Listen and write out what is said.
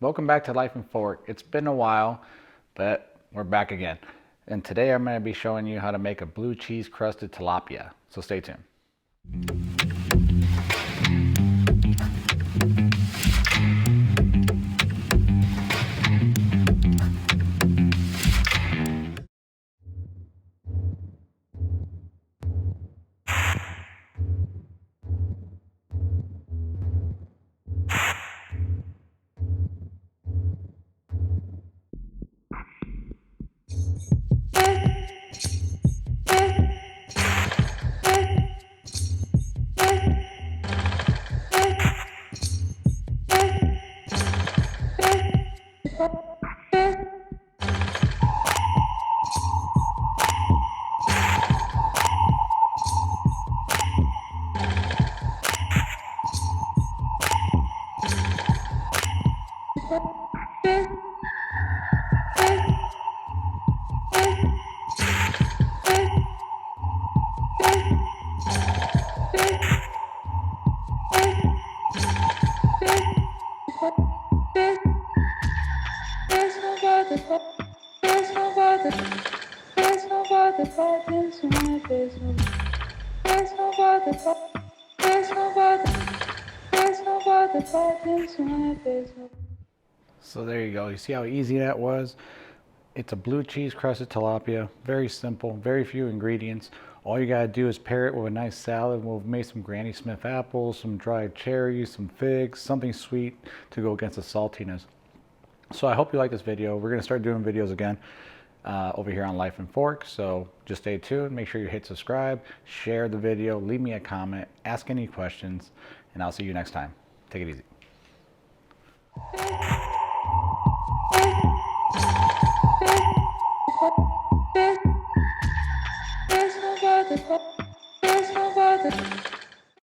Welcome back to Life and Fork. It's been a while, but we're back again. And today I'm going to be showing you how to make a blue cheese crusted tilapia. So stay tuned. So there you go. You see how easy that was? It's a blue cheese crusted tilapia. Very simple, very few ingredients. All you gotta do is pair it with a nice salad. We've made some Granny Smith apples, some dried cherries, some figs, something sweet to go against the saltiness. So I hope you like this video. We're gonna start doing videos again over here on Life and Fork. So just stay tuned. Make sure you hit subscribe, share the video, leave me a comment, ask any questions, and I'll see you next time. Take it easy. There's nobody.